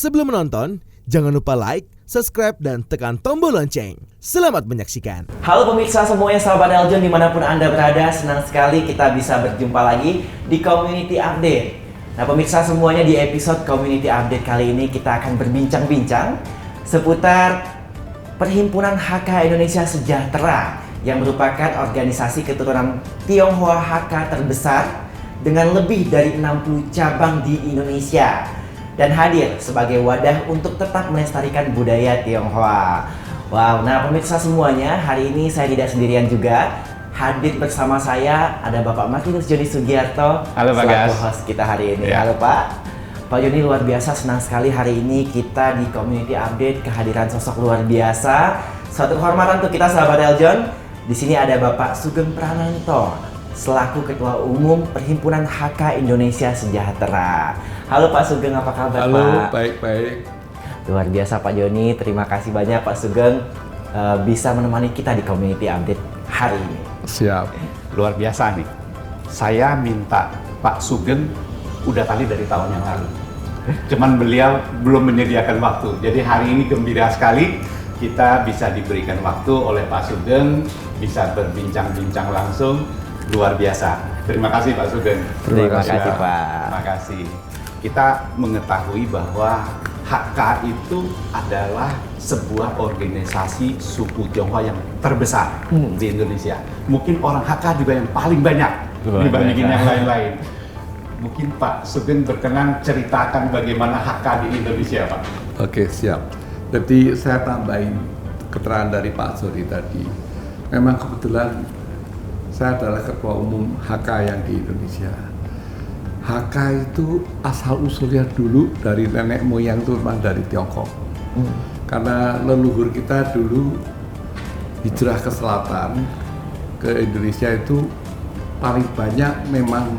Sebelum menonton, jangan lupa like, subscribe, dan tekan tombol lonceng. Selamat menyaksikan. Halo pemirsa semuanya, sahabat Eljon dimanapun Anda berada, senang sekali kita bisa berjumpa lagi di Community Update. Nah pemirsa semuanya, di episode Community Update kali ini kita akan berbincang-bincang seputar Perhimpunan HK Indonesia Sejahtera yang merupakan organisasi keturunan Tionghoa HK terbesar dengan lebih dari 60 cabang di Indonesia dan hadir sebagai wadah untuk tetap melestarikan budaya Tionghoa. Wow, nah pemirsa semuanya, hari ini saya tidak sendirian juga. Hadir bersama saya ada Bapak Martinus Joni Sugiarto. Halo Pak Gas, host kita hari ini. Ya. Halo Pak. Pak Joni, luar biasa senang sekali hari ini kita di Community Update kehadiran sosok luar biasa. Suatu kehormatan untuk kita sahabat Eljon. Di sini ada Bapak Sugeng Prananto selaku Ketua Umum Perhimpunan HK Indonesia Sejahtera. Halo Pak Sugeng, apa kabar halo, Pak? baik-baik. Luar biasa Pak Joni, terima kasih banyak Pak Sugeng bisa menemani kita di Community Update hari ini. Siap. Luar biasa nih. Saya minta Pak Sugeng udah kali dari tahun yang lalu. Cuman beliau belum menyediakan waktu. Jadi hari ini gembira sekali kita bisa diberikan waktu oleh Pak Sugeng, bisa berbincang-bincang langsung. Luar biasa. Terima kasih Pak Sugeng. Terima kasih Pak. Terima kasih. Kita mengetahui bahwa HK itu adalah sebuah organisasi suku Tionghoa yang terbesar di Indonesia. Mungkin orang HK juga yang paling banyak dibandingin yang lain-lain. Mungkin Pak Sugeng berkenan ceritakan bagaimana HK di Indonesia, Pak. Oke, siap. Jadi saya tambahin keterangan dari Pak Zori tadi. Memang kebetulan saya adalah Ketua Umum HK yang di Indonesia. HK itu asal-usulnya dulu dari nenek moyang itu memang dari Tiongkok. Karena leluhur kita dulu hijrah ke selatan, ke Indonesia itu paling banyak memang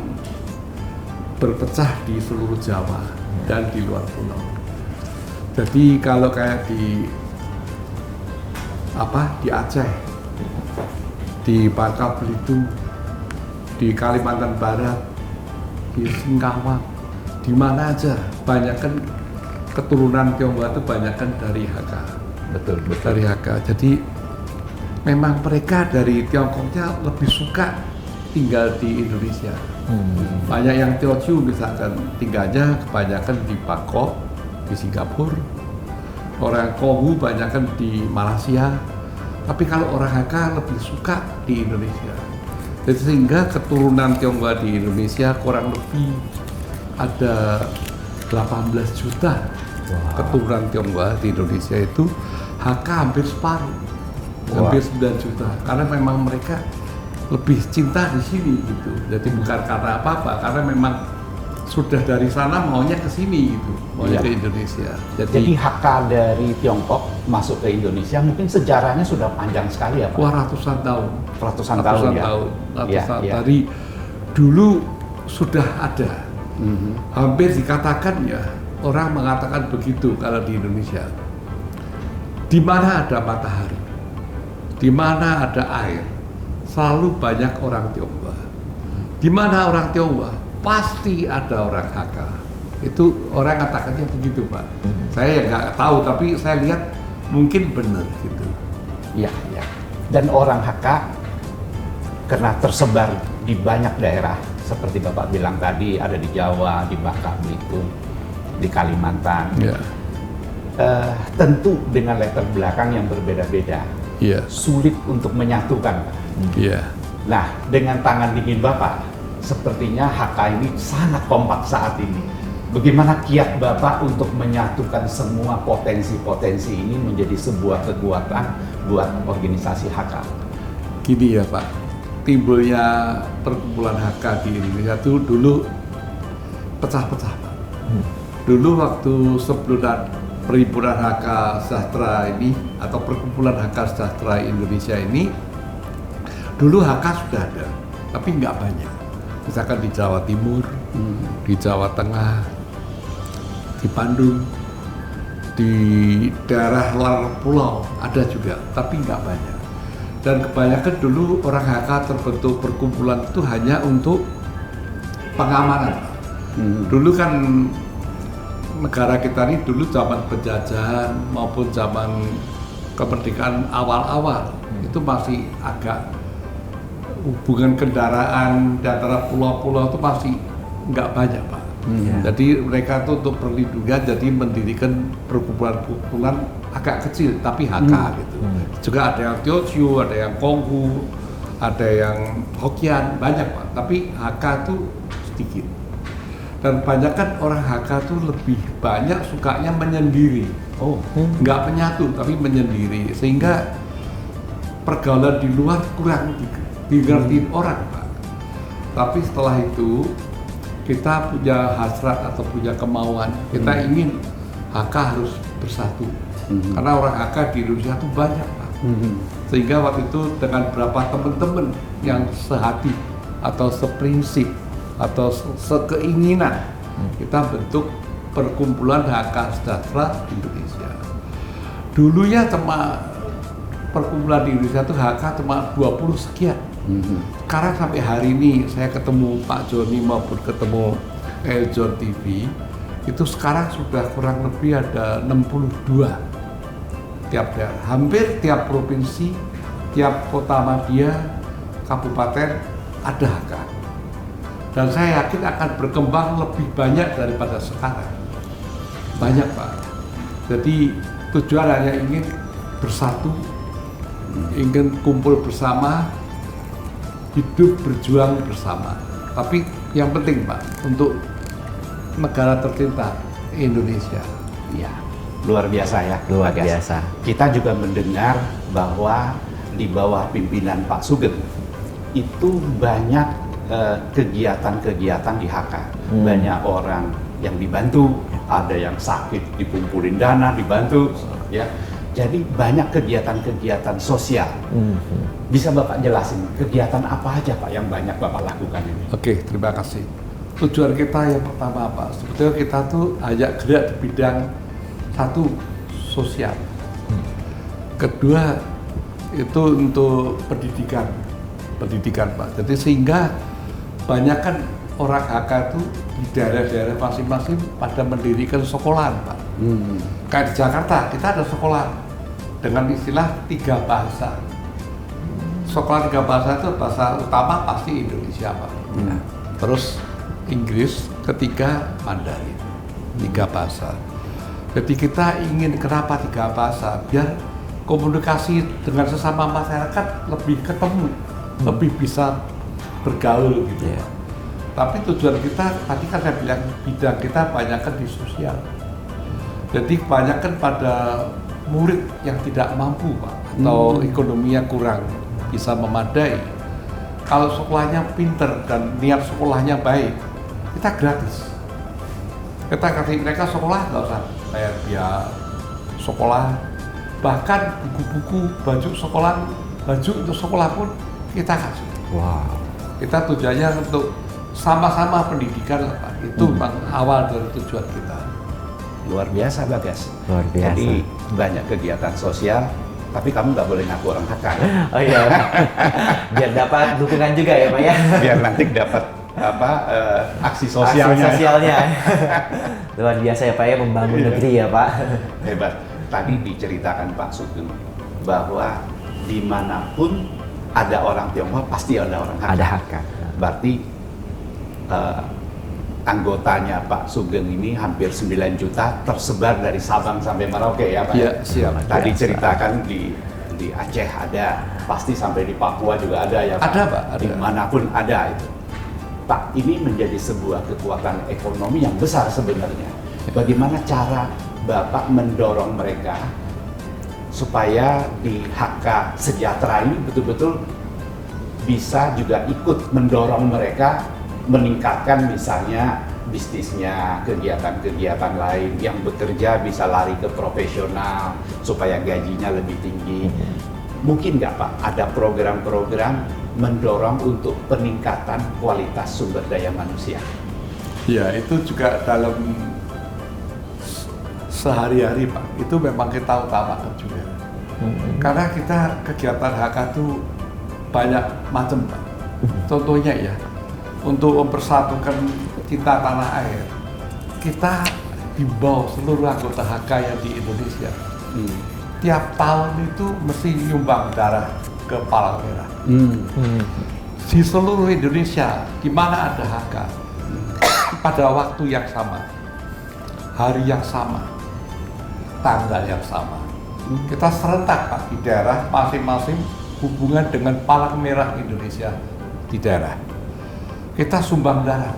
berpecah di seluruh Jawa dan di luar pulau. Jadi kalau kayak di Aceh, di Bangka Belitung, di Kalimantan Barat, di Singkawang, di mana aja banyak kan keturunan Tionghoa itu banyak kan dari HK. Betul. Dari HK. Jadi memang mereka dari Tiongkoknya lebih suka tinggal di Indonesia. Banyak yang Teochew misalkan tinggalnya kebanyakan di Bangkok, di Singapura. Orang Konghu banyakan di Malaysia. Tapi kalau orang HK lebih suka di Indonesia. Jadi sehingga keturunan Tionghoa di Indonesia kurang lebih ada 18 juta. Keturunan Tionghoa di Indonesia itu HK hampir separuh. Hampir 9 juta. Karena memang mereka lebih cinta di sini gitu. Jadi bukan karena apa-apa, karena memang sudah dari sana maunya ke sini gitu, maunya ke Indonesia. Jadi HK dari Tiongkok masuk ke Indonesia mungkin sejarahnya sudah panjang sekali ya Pak? Wah, ratusan tahun. Ratusan tahun ya? Ratusan. Dari dulu sudah ada. Hampir dikatakan ya, orang mengatakan begitu kalau di Indonesia. Di mana ada matahari, di mana ada air, selalu banyak orang Tionghoa. Di mana orang Tionghoa, pasti ada orang HK. Itu orang katakannya begitu Pak. Saya nggak tahu, tapi saya lihat mungkin benar gitu. Iya. Dan orang HK karena tersebar di banyak daerah, seperti Bapak bilang tadi, ada di Jawa, di Bangka Belitung, di Kalimantan. Ya. Tentu dengan latar belakang yang berbeda-beda. Iya. Sulit untuk menyatukan. Iya. Nah, dengan tangan dingin Bapak, sepertinya HK ini sangat kompak saat ini. Bagaimana kiat Bapak untuk menyatukan semua potensi-potensi ini menjadi sebuah kekuatan buat organisasi HK? Gini ya Pak, timbulnya perkumpulan HK di Indonesia itu dulu pecah-pecah Pak. Dulu waktu sebelum Perhimpunan HK Sejahtera ini atau Perkumpulan HK Sejahtera Indonesia ini, dulu HK sudah ada, tapi nggak banyak. Misalkan di Jawa Timur, di Jawa Tengah, di Bandung, di daerah luar pulau ada juga, tapi nggak banyak. Dan kebanyakan dulu orang HK terbentuk perkumpulan itu hanya untuk pengamanan. Dulu kan negara kita ini dulu zaman penjajahan maupun zaman kemerdekaan awal-awal itu masih agak hubungan kendaraan di antara pulau-pulau itu masih nggak banyak, Pak. Jadi mereka tuh untuk perlindungan jadi mendirikan perkumpulan-perkumpulan agak kecil tapi HK gitu. Juga ada yang Teochew, ada yang Konghu, ada yang Hokkien, banyak, Pak. Tapi HK tuh sedikit. Dan banyak kan orang HK tuh lebih banyak sukanya menyendiri. Nggak menyatu tapi menyendiri, sehingga pergaulan di luar kurang digertiin orang, Pak. Tapi setelah itu kita punya hasrat atau punya kemauan, kita ingin HK harus bersatu. Karena orang HK di Indonesia itu banyak, Pak. Sehingga waktu itu dengan beberapa teman-teman yang sehati atau seprinsip atau sekeinginan, kita bentuk perkumpulan HK Sejahtera Indonesia. Dulunya cuma perkumpulan di Indonesia itu HK cuma 20 sekian. Sekarang sampai hari ini saya ketemu Pak Joni maupun ketemu Eljon TV, itu sekarang sudah kurang lebih ada 62 tiap daerah. Hampir tiap provinsi, tiap kota madya, kabupaten ada HK. Dan saya yakin akan berkembang lebih banyak daripada sekarang. Banyak, Pak. Jadi tujuan hanya ingin bersatu, ingin kumpul bersama, hidup berjuang bersama. Tapi yang penting, Pak, untuk negara tercinta Indonesia. Ya, luar biasa ya. Luar Pak Gas. biasa. Kita juga mendengar bahwa di bawah pimpinan Pak Sugeng itu banyak kegiatan-kegiatan di HK. Banyak orang yang dibantu, ada yang sakit dikumpulin dana dibantu, ya. Jadi banyak kegiatan-kegiatan sosial. Bisa Bapak jelasin kegiatan apa aja, Pak, yang banyak Bapak lakukan ini? Oke, terima kasih. Tujuan kita yang pertama, Pak, sebetulnya kita tuh ajak gerak di bidang satu, sosial. Kedua, itu untuk pendidikan, Pak. Jadi sehingga banyak kan orang HK itu di daerah-daerah masing-masing pada mendirikan sekolahan, Pak. Kayak di Jakarta, kita ada sekolah dengan istilah 3 bahasa. Sekolah 3 bahasa itu bahasa utama pasti Indonesia, Pak. Terus Inggris, ketiga Mandarin, 3 bahasa. Jadi kita ingin kenapa 3 bahasa? Biar komunikasi dengan sesama masyarakat lebih ketemu, lebih bisa bergaul gitu. Tapi tujuan kita, tadi kan saya bilang bidang kita banyakkan di sosial. Jadi kebanyakan pada murid yang tidak mampu, Pak, atau ekonominya kurang bisa memadai. Kalau sekolahnya pinter dan niat sekolahnya baik, kita gratis. Kita kasih mereka sekolah, nggak usah bayar biaya sekolah. Bahkan buku-buku, baju sekolah, baju untuk sekolah pun kita kasih. Wow. Kita tujuannya untuk sama-sama pendidikan, Pak. Itu memang awal dari tujuan kita. Luar biasa, Bagas. Luar biasa. Jadi banyak kegiatan sosial, tapi kamu nggak boleh ngaku orang HK. Oh iya, biar dapat dukungan juga ya, Pak ya. Biar nanti dapat aksi Aksi sosialnya. sosialnya. Luar biasa ya, Pak ya, membangun negeri ya, Pak. Hebat. Tadi diceritakan Pak Sugeng bahwa dimanapun ada orang Tionghoa pasti ada orang HK. Ada HK. Berarti anggotanya Pak Sugeng ini hampir 9 juta tersebar dari Sabang sampai Merauke ya, Pak? Iya, siap. Tadi ceritakan di Aceh ada, pasti sampai di Papua juga ada ya, Pak? Ada, Pak, ada. Dimanapun ada itu. Pak, ini menjadi sebuah kekuatan ekonomi yang besar sebenarnya. Bagaimana cara Bapak mendorong mereka supaya di HK Sejahtera ini betul-betul bisa juga ikut mendorong mereka meningkatkan misalnya bisnisnya, kegiatan-kegiatan lain yang bekerja bisa lari ke profesional supaya gajinya lebih tinggi. Mungkin nggak, Pak, ada program-program mendorong untuk peningkatan kualitas sumber daya manusia? Ya, itu juga dalam sehari-hari, Pak. Itu memang kita utamakan juga. Karena kita kegiatan HK itu banyak macam, Pak. Contohnya ya, untuk mempersatukan cinta tanah air, kita himbau seluruh anggota HK yang di Indonesia. Tiap tahun itu mesti nyumbang darah ke Palang Merah. Di seluruh Indonesia, di mana ada HK, pada waktu yang sama, hari yang sama, tanggal yang sama, kita serentak Pak di daerah masing-masing hubungan dengan Palang Merah Indonesia di daerah. Kita sumbang darah.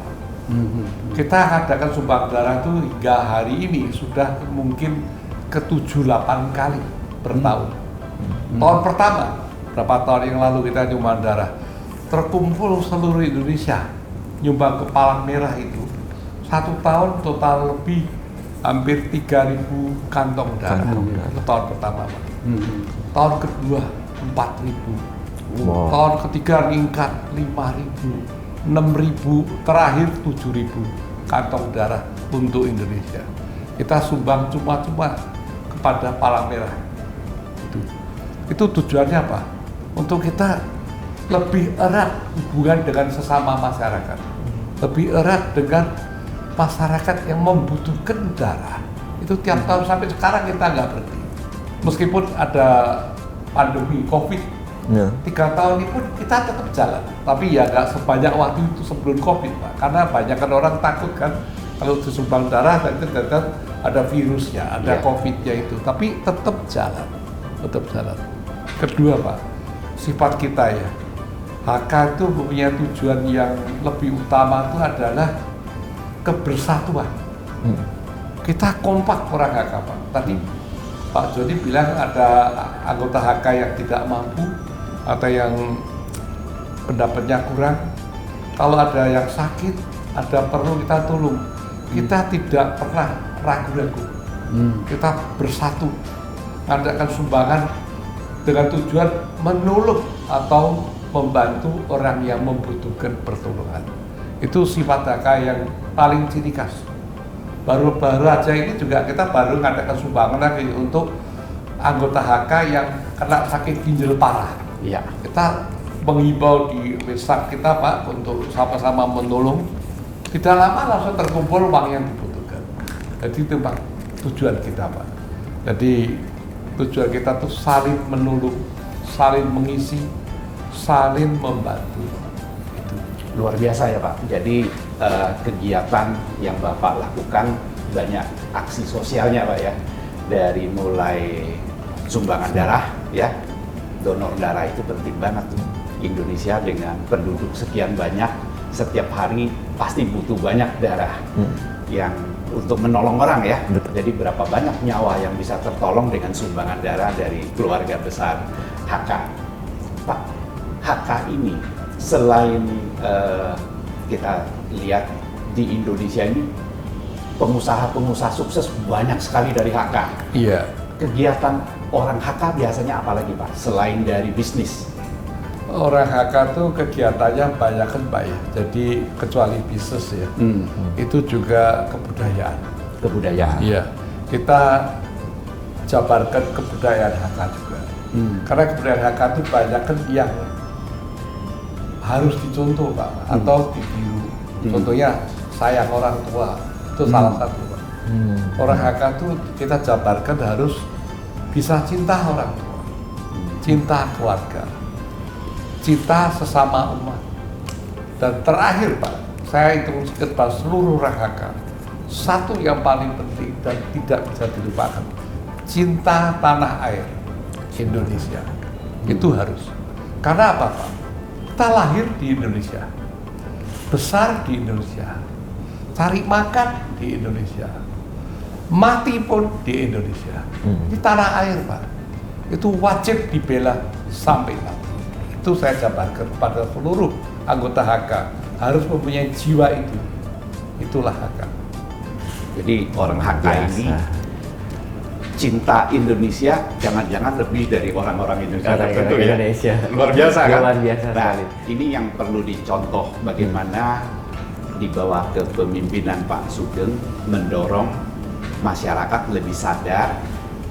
Kita adakan sumbang darah itu hingga hari ini sudah mungkin ke 7-8 kali per tahun. Tahun pertama, berapa tahun yang lalu kita nyumbang darah, terkumpul seluruh Indonesia nyumbang ke Palang Merah itu. Satu tahun total lebih hampir 3.000 kantong darah. Itu tahun pertama, Pak. Tahun kedua 4.000. Tahun ketiga meningkat 5.000, 6.000, terakhir 7.000 kantong darah untuk Indonesia. Kita sumbang cuma-cuma kepada Palang Merah. Itu tujuannya apa? Untuk kita lebih erat hubungan dengan sesama masyarakat, lebih erat dengan masyarakat yang membutuhkan darah. Itu tiap tahun sampai sekarang kita nggak berhenti. Meskipun ada pandemi COVID, 3 tahun ini pun kita tetap jalan. Tapi ya nggak sebanyak waktu itu sebelum COVID, Pak. Karena banyak kan orang takut kan kalau disumbang darah itu ada virusnya, ada COVID-nya itu. Tapi tetap jalan, Kedua, Pak, sifat kita ya. HK itu punya tujuan yang lebih utama itu adalah kebersatuan. Kita kompak orang HK, Pak. Tadi Pak Joni bilang ada anggota HK yang tidak mampu atau yang pendapatnya kurang. Kalau ada yang sakit, ada perlu kita tolong. Kita tidak pernah ragu-ragu. Kita bersatu, mengadakan sumbangan dengan tujuan menolong atau membantu orang yang membutuhkan pertolongan. Itu sifat HK yang paling ciri khas. Baru-baru aja ini juga kita baru mengadakan sumbangan lagi untuk anggota HK yang kena sakit ginjal parah. Iya. Kita menghimbau di website kita, Pak, untuk sama-sama menolong. Tidak lama langsung terkumpul uang yang dibutuhkan. Jadi itu, Pak, tujuan kita, Pak. Jadi tujuan kita tuh saling menolong, saling mengisi, saling membantu. Itu Luar biasa ya Pak. Jadi kegiatan yang Bapak lakukan banyak aksi sosialnya Pak ya. Dari mulai sumbangan darah ya. Donor darah itu penting banget tuh. Indonesia dengan penduduk sekian banyak, setiap hari pasti butuh banyak darah yang untuk menolong orang ya. Betul. Jadi berapa banyak nyawa yang bisa tertolong dengan sumbangan darah dari keluarga besar HK. Pak, HK ini selain kita lihat di Indonesia ini pengusaha-pengusaha sukses banyak sekali dari HK. iya. Kegiatan orang HK biasanya apa lagi Pak selain dari bisnis? Orang HK tuh kegiatannya banyak kan, Pak ya. Jadi kecuali bisnis ya. Itu juga kebudayaan. Kebudayaan. Iya. Kita jabarkan kebudayaan HK juga. Karena kebudayaan HK itu banyak kan yang harus dicontoh, Pak, atau ditiru. Contohnya sayang orang tua, itu salah satu, Pak. Orang HK itu kita jabarkan harus bisa cinta orang tua, cinta keluarga, cinta sesama umat. Dan terakhir, Pak, saya hitung kepada seluruh orang HK, satu yang paling penting dan tidak bisa dilupakan, cinta tanah air Indonesia. Itu harus. Karena apa, Pak? Kita lahir di Indonesia, besar di Indonesia, cari makan di Indonesia, mati pun di Indonesia. Ini tanah air, Pak. Itu wajib dibela sampai mati. Itu saya jabarkan kepada seluruh anggota HK, harus mempunyai jiwa itu. Itulah HK. Jadi orang HK ini cinta Indonesia jangan-jangan lebih dari orang-orang Indonesia tertentu ya. Indonesia. Luar biasa kan? Luar biasa Nah, sekali. ini yang perlu dicontoh bagaimana di bawah kepemimpinan Pak Sugeng mendorong masyarakat lebih sadar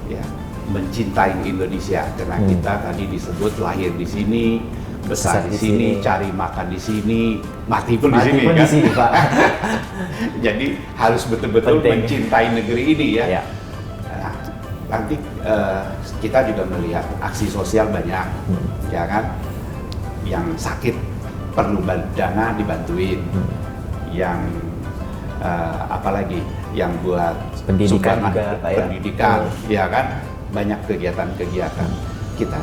ya mencintai Indonesia karena kita tadi disebut lahir di sini, besar di sini, cari makan di sini, mati pun Mati di sini pun kan. di sini, Pak. Jadi harus betul-betul Penting. mencintai negeri ini ya. Ya. Nah, nanti kita juga melihat aksi sosial banyak, ya kan? Yang sakit perlu dana dibantuin, yang apalagi yang buat Pendidikan sumbangan juga, Pak, ya. pendidikan, ya kan? Banyak kegiatan-kegiatan. Kita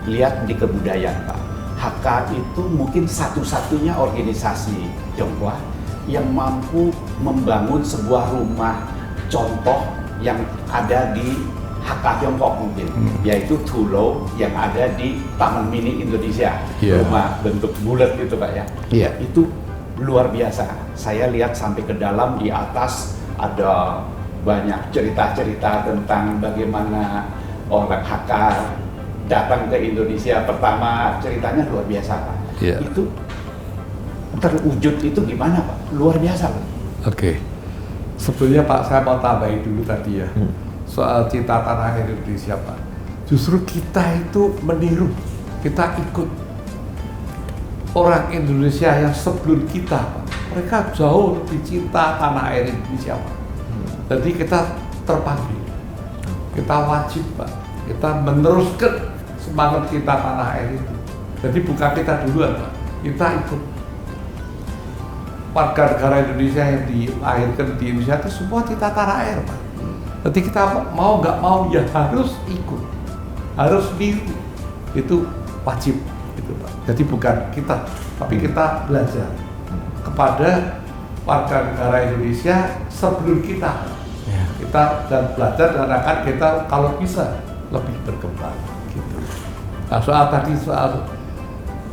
lihat di kebudayaan, Pak. HK itu mungkin satu-satunya organisasi Tionghoa yang mampu membangun sebuah rumah contoh yang ada di HK Tiongkok mungkin, yaitu Tulo yang ada di Taman Mini Indonesia, rumah bentuk bulat itu, Pak ya. Iya. Itu luar biasa. Saya lihat sampai ke dalam, di atas ada banyak cerita-cerita tentang bagaimana orang HK datang ke Indonesia pertama, ceritanya luar biasa, Pak. Iya. Itu terwujud itu gimana, Pak? Luar biasa, Pak. Oke. Sebetulnya Pak, saya mau tambahin dulu tadi ya, soal cita tanah air Indonesia, Pak. Justru kita itu meniru, kita ikut orang Indonesia yang sebelum kita, Pak. Mereka jauh lebih cinta tanah air Indonesia, Pak. Jadi kita terpanggil, kita wajib, Pak. Kita meneruskan semangat kita tanah air itu. Jadi bukan kita duluan, Pak. Kita ikut. Warga negara Indonesia yang dilahirkan di Indonesia itu semua kita tanah air, Pak. Jadi kita mau nggak mau ya harus ikut, harus niru. Itu wajib, gitu, Pak. Jadi bukan kita, tapi kita belajar kepada warga negara Indonesia sebelum kita. Kita dan belajar dan akan kita kalau bisa lebih berkembang, gitu. Nah, soal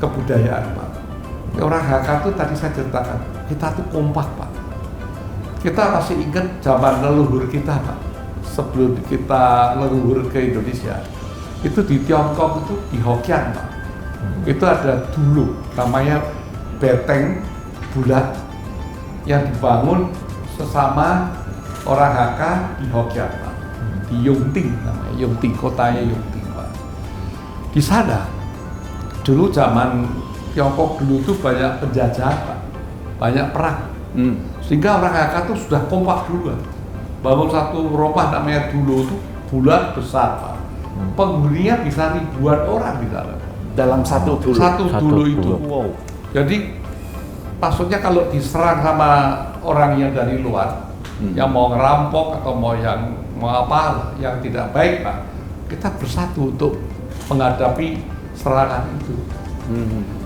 kebudayaan, Pak. Orang HK itu tadi saya ceritakan, kita tuh kompak, Pak. Kita masih ingat zaman leluhur kita, Pak. Sebelum kita leluhur ke Indonesia, itu di Tiongkok itu di Hokkien, Pak. Itu ada dulu namanya beteng bulat yang dibangun sesama orang HK di Hokkien, Pak. Di Yongting namanya, Yongting, kotanya Yongting, Pak. Di sana dulu zaman Tiongkok dulu itu banyak penjajahan, Pak. Banyak perang. Sehingga orang HK itu sudah kompak duluan. Bangun satu rumah namanya dulu itu bulat besar, Pak. Penghuninya bisa ribuan orang di sana. Dalam satu dulu. Satu dulu itu. Wow. Jadi maksudnya kalau diserang sama orang yang dari luar, yang mau ngerampok atau mau apa yang tidak baik, Pak, kita bersatu untuk menghadapi serangan itu.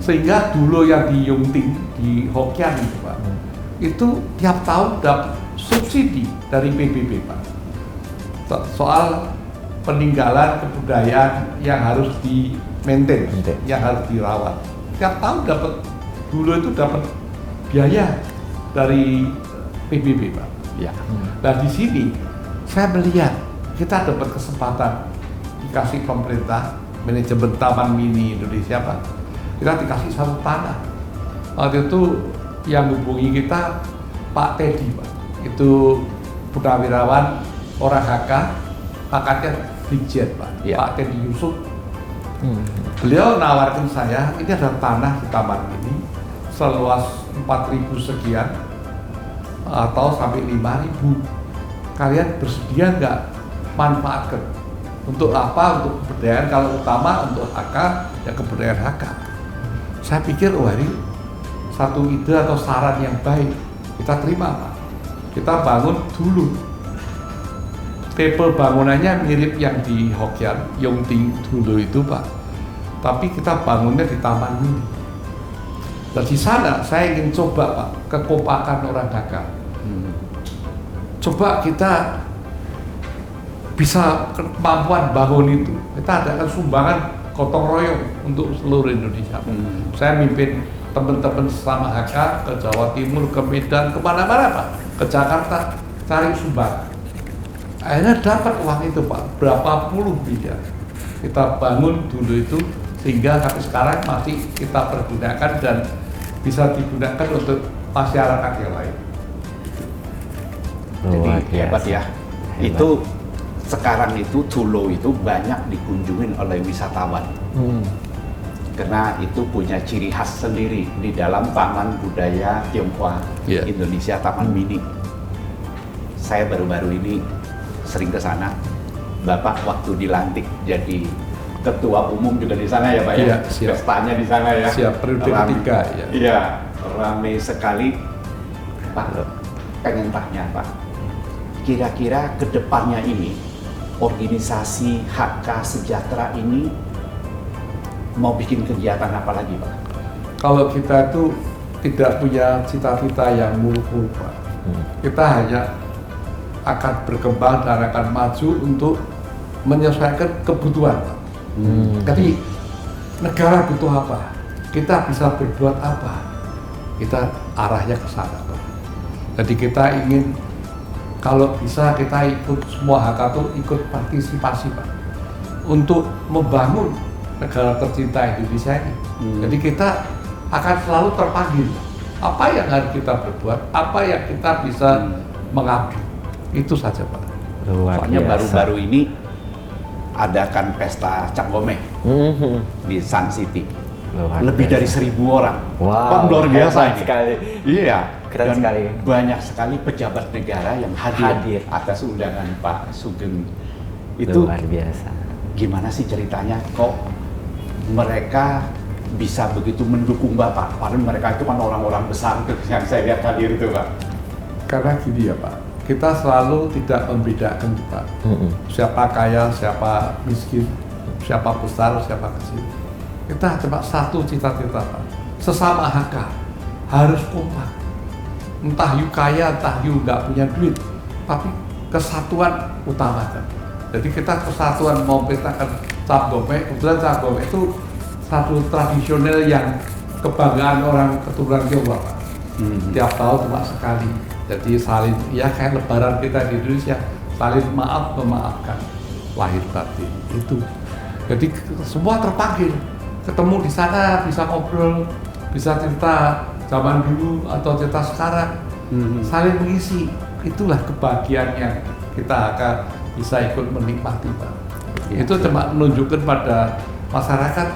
Sehingga dulu yang di Yongting, di Hokkien itu, Pak, itu tiap tahun dapat subsidi dari PBB, Pak. Soal peninggalan kebudayaan yang harus di-maintain, yang harus dirawat. Tiap tahun dapat, dulu itu dapat biaya dari PBB, Pak. Ya. Nah di sini saya melihat kita dapat kesempatan dikasih pemerintah, manajemen Taman Mini Indonesia, Pak. Kita dikasih satu tanah. Waktu itu yang hubungi kita Pak Teddy, Pak. Itu purnawirawan orang HK, pangkatnya Brigjen, Pak. Ya. Pak Teddy Yusuf. Beliau nawarkan saya, ini ada tanah di Taman Mini seluas 4.000 sekian atau sampai 5.000. Kalian bersedia nggak manfaatkan? Untuk apa? Untuk kebudayaan, kalau utama untuk HK, ya kebudayaan HK. Saya pikir, wah ini satu ide atau saran yang baik. Kita terima, Pak. Kita bangun dulu. Tipe bangunannya mirip yang di Hokkien, Yongting dulu itu, Pak. Tapi kita bangunnya di Taman Mini. Dan di sana saya ingin coba, Pak, kekompakan orang HK. Coba kita bisa kemampuan bangun itu. Kita adakan sumbangan gotong royong untuk seluruh Indonesia. Saya mimpin teman-teman sama HK ke Jawa Timur, ke Medan, kemana-mana, Pak. Ke Jakarta, cari sumbangan. Akhirnya dapat uang itu, Pak, berapa puluh miliar. Kita bangun dulu itu, sehingga sampai sekarang masih kita pergunakan dan bisa digunakan untuk masyarakat yang lain. Jadi hebat ya. Itu sekarang itu Tulo itu banyak dikunjungin oleh wisatawan. karena itu punya ciri khas sendiri di dalam Taman Budaya Tionghoa Iya. Indonesia, Taman Mini. Saya baru-baru ini sering ke sana. Bapak waktu dilantik jadi ketua umum juga di sana ya Pak ya? Iya, siap. Pestanya di sana ya? Siap, periode Rame. ketiga, ya. Iya, ramai sekali. Pak, pengen tanya Pak, kira-kira ke depannya ini organisasi HK Sejahtera ini mau bikin kegiatan apa lagi Pak? Kalau kita itu tidak punya cita-cita yang muluk-muluk, Pak. Kita hanya akan berkembang dan akan maju untuk menyesuaikan kebutuhan, Pak. Jadi negara butuh apa? Kita bisa berbuat apa? Kita arahnya ke sana, Pak. Jadi kita ingin kalau bisa kita ikut semua HK itu ikut partisipasi, Pak, untuk membangun negara tercinta Indonesia ini. Jadi kita akan selalu terpanggil apa yang harus kita berbuat, apa yang kita bisa mengabdi. Itu saja, Pak. Luar Soalnya biasa. baru-baru ini adakan pesta Cangkome di Sun City. Luar Lebih biasa. dari 1.000 orang. Wow, Kan luar biasa hebat ini. sekali. Iya. Keren Dan sekali. banyak sekali pejabat negara yang hadir, Hadir. atas undangan Pak Sugeng. Itu Luar biasa. gimana sih ceritanya kok mereka bisa begitu mendukung Bapak? Padahal mereka itu kan orang-orang besar tuh yang saya lihat hadir itu Pak. Karena gini ya, Pak, kita selalu tidak membedakan, Pak. Siapa kaya, siapa miskin, siapa besar, siapa kecil. Kita cuma satu cita-cita, Pak. Sesama HK harus kompak. Entah you kaya, entah you nggak punya duit, tapi kesatuan utamakan. Jadi kita kesatuan mau pestakan Cap Gome. Kebetulan Cap Gome itu satu tradisional yang kebanggaan orang keturunan Tionghoa, Pak. Tiap tahun cuma sekali. Jadi saling, ya kayak lebaran kita di Indonesia, saling maaf memaafkan, lahir batin itu. Jadi semua terpanggil, ketemu di sana, bisa ngobrol, bisa cerita zaman dulu atau cerita sekarang, saling mengisi. Itulah kebahagiaan yang kita akan bisa ikut menikmati, Pak. Itu cuma menunjukkan pada masyarakat,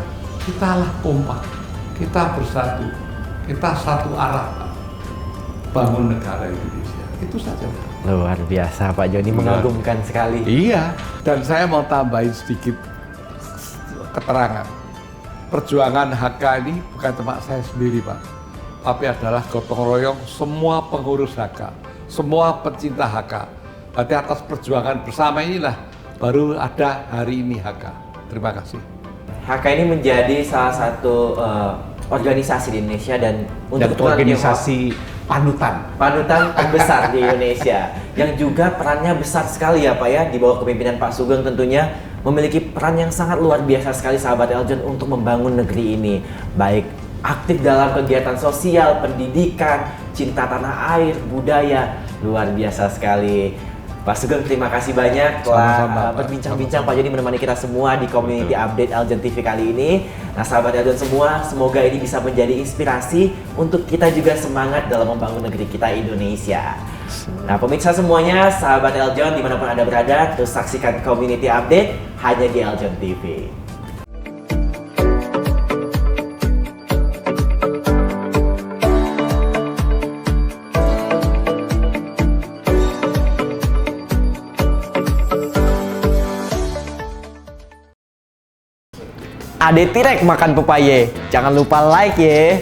kitalah kompak, kita bersatu, kita satu arah, Pak. Bangun negara Indonesia. Itu saja, Pak. Luar biasa Pak Joni, mengagumkan sekali. Iya. Dan saya mau tambahin sedikit keterangan. Perjuangan HK ini bukan cuma saya sendiri, Pak, tapi adalah gotong royong semua pengurus HK, semua pecinta HK. Berarti atas perjuangan bersama inilah baru ada hari ini HK. Terima kasih. HK ini menjadi salah satu organisasi di Indonesia dan untuk keturunan organisasi panutan. panutan terbesar di Indonesia yang juga perannya besar sekali ya Pak ya, di bawah kepemimpinan Pak Sugeng tentunya memiliki peran yang sangat luar biasa sekali sahabat Eljon untuk membangun negeri ini, baik aktif dalam kegiatan sosial, pendidikan, cinta tanah air, budaya. Luar biasa sekali. Pak Sugeng, terima kasih banyak telah Sama-sama, Pak. berbincang-bincang Pak Joni menemani kita semua di Community Update Eljon TV kali ini. Nah sahabat Eljon semua, semoga ini bisa menjadi inspirasi untuk kita juga semangat dalam membangun negeri kita Indonesia. Nah pemirsa semuanya, sahabat Eljon dimanapun Anda berada, terus saksikan Community Update hanya di Eljon TV. Ade Tirek makan pepaye. Jangan lupa like ya.